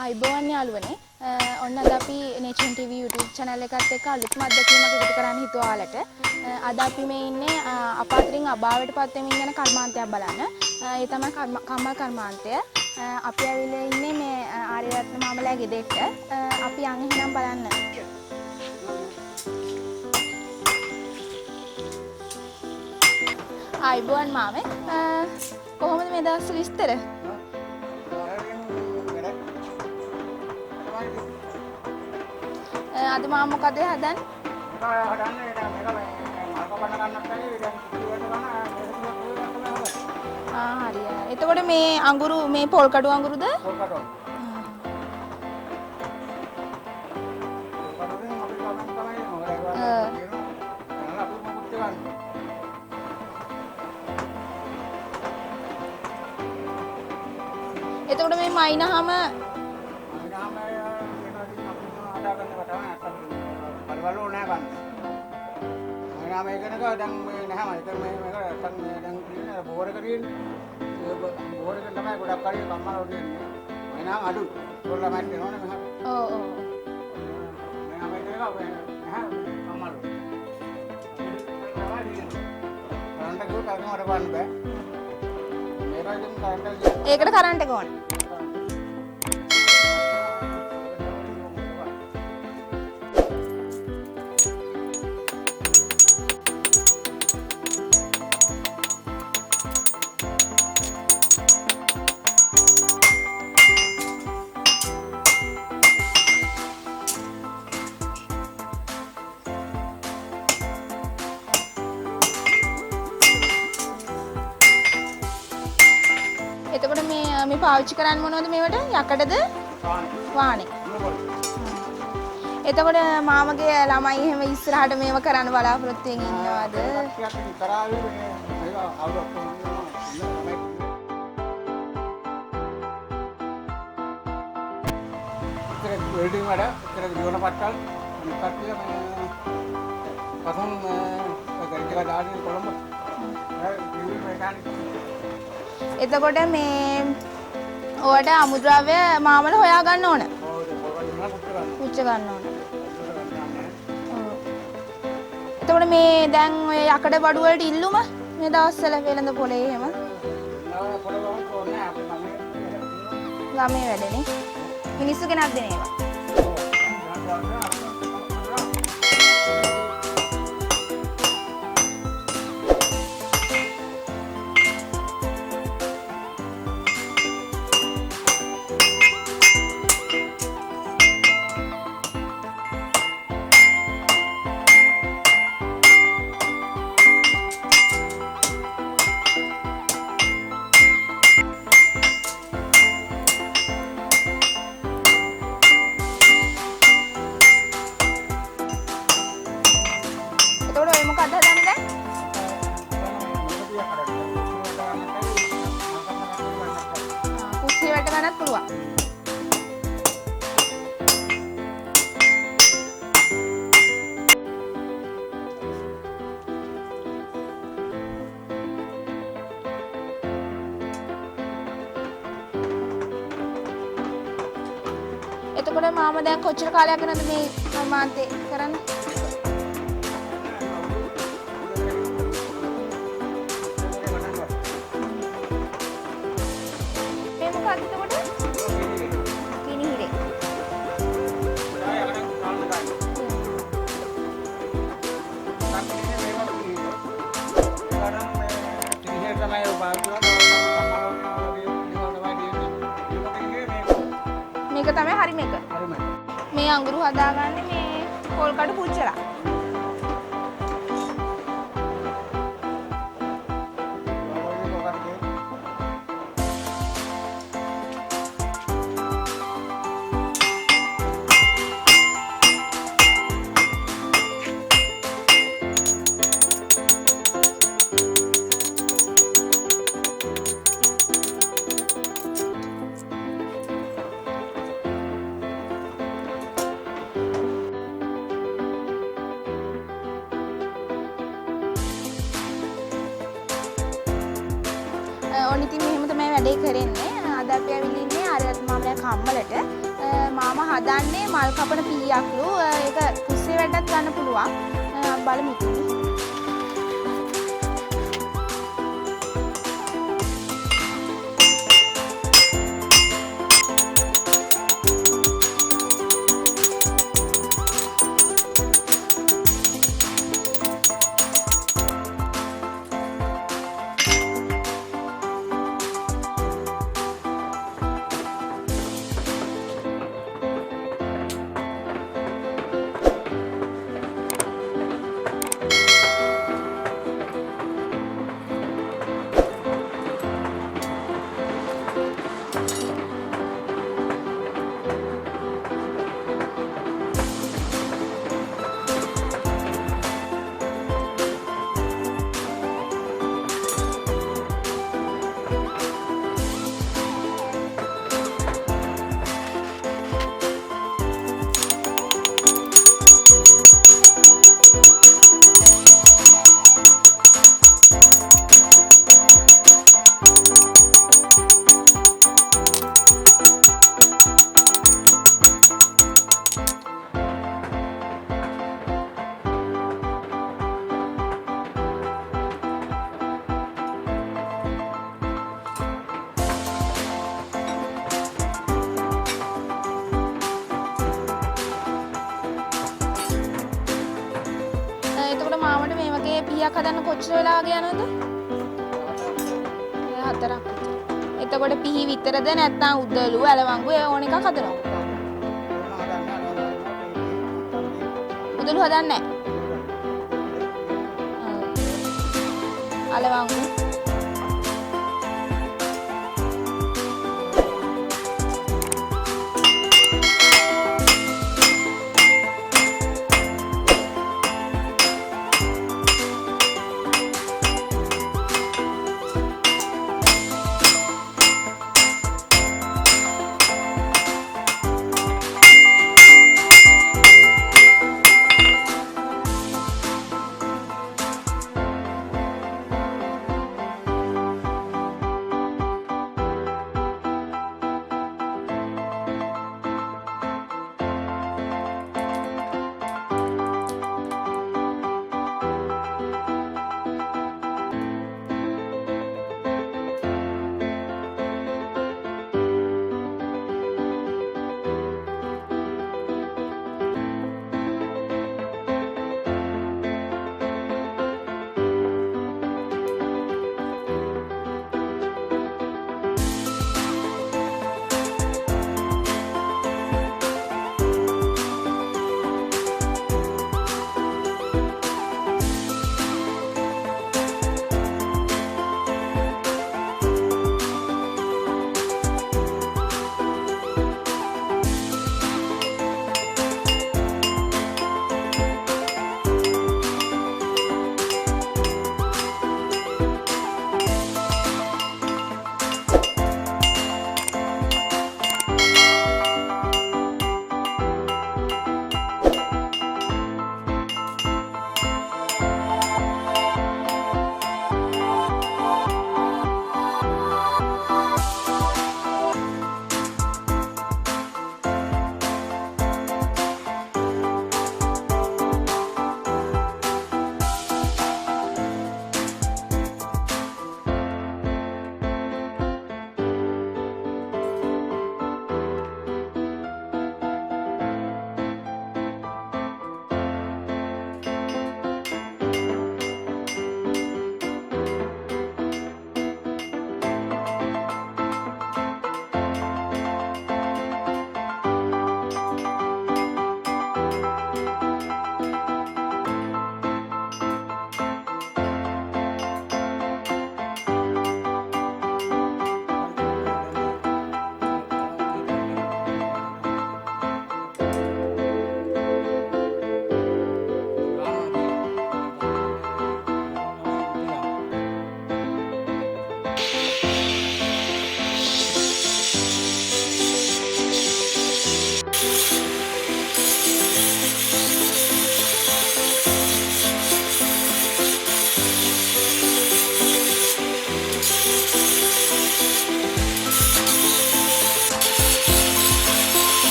ආයිබෝවන් යාළුවනේ ඔන්න අද අපි නේචන් TV YouTube channel එකත් එක්ක අලුත්ම අත්දැකීමක් එකතු කරන්න හිතුවා ඔයාලට. අද අපි මේ ඉන්නේ අප අතරින් අභාවයට පත් වෙමින් යන කර්මාන්තයක් බලන්න. ඒ තමයි කම්මල් කර්මාන්තය. අපි ඇවිල්ලා ඉන්නේ මේ ආර්යරත්න මාමලා ගෙදෙට්ට. අපි යන් එහෙනම් බලන්න. ආයිබෝවන් මාමේ. කොහොමද මේ දවස්වල විස්තර? අද මාම මොකද හදන්නේ? හරි. එතකොට මේ අඟුරු මේ පොල් කඩු අඟුරුද? පොල් කඩු. එතකොට මේ මයින්හම Kalau nak kan, mana mereka nak dan mana mereka kan dan ini bor kerin, bor kan nama gula kari kamar orang ini, mana adu, kalau main di mana mana. Oh. Mana mereka kan mana kamar. Karena tu kami ada ban be, mereka jam karena. ඒකට current එක ඕන. එතකොට මේ පාවිච්චි කරන්නේ මොනවද මේවට? යකඩද? වාණේ. එතකොට මාමගේ ළමයි එහෙම ඉස්සරහට මේව කරන්න බලාපොරොත්තු වෙමින් ඉන්නවද? welding ada, kira jualan patal, nikahnya pasang kerja dari Kolombo, ini mekanik. එතකොට මේ ඔයාට අමුද්‍රව්‍ය මාමල හොයා ගන්න ඕන. පුච්ච ගන්න ඕන. එතකොට මේ දැන් ඔය යකඩ බඩු වලට ඉල්ලුම මේ දවස්වල වෙළඳ පොලේ එහෙම. ගමේ වැඩනේ. මිනිස්සු ගෙනත් දෙන ඒවා. මොකක්ද හදන්නේ දැන්? කුස්සිය වැට ගන්නත් පුළුවන්. එතකොට මාම දැන් කොච්චර කාලයක් යනද මේ කර්මාන්තේ කරන්නේ? මේක තමයි හරි මේක. මේ අඟුරු හදාගන්නේ මේ පොල් කඩු පුච්චලා. ඕන ඉතින් මෙහෙම තමයි වැඩේ කරන්නේ. අද අපි ඇවිල්ලා ඉන්නේ ආර්යරත්න මම දැන් කම්මලට මාම හදන්නේ මල් කපන පීයක්ලු. ඒක කුස්සිය වැඩටත් ගන්න පුළුවන්. බලමු ඉතින්. මාමට මේ වගේ පීයක් හදන්න කොච්චර වෙලා වගේ යනවද? 4ක්. එතකොට පිහි විතරද නැත්නම් උදළු ඇලවංගු ඒ ඕන එකක් හදනවා? උදළු හදන්නේ නැහැ. ඇලවංගු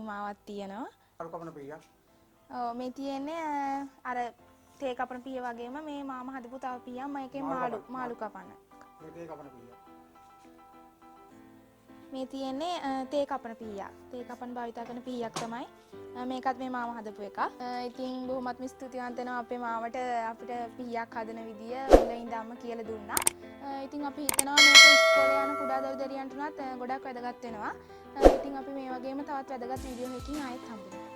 සීමාවක් තියෙනවා. කළු කපන පීයක්. ඔව් මේ තියෙන්නේ අර තේ කපන පීය වගේම මේ මාමා හදපු තව පීයක් මේකේ මාළු කපන. මේ තේ කපන පීයක්. මේ තියෙන්නේ තේ කපන පීයක්. තේ කපන භාවිතා කරන පීයක් තමයි. මේකත් මේ මාමා හදපු එකක්. ඉතින් බොහොමත්ම ස්තුතිවන්ත වෙනවා අපේ මාවට අපිට පීයක් හදන විදිය මුලින් ඉඳන්ම කියලා දුන්නා. ඉතින් අපි හිතනවා මේක ඉස්කෝලේ යන කුඩා දරුදරියන්ට උනත් ගොඩක් වැදගත් වෙනවා. ඉතින් අපි මේ වගේම තවත් වැදගත් වීඩියෝ එකකින් ආයෙත් හම්බ වෙනවා.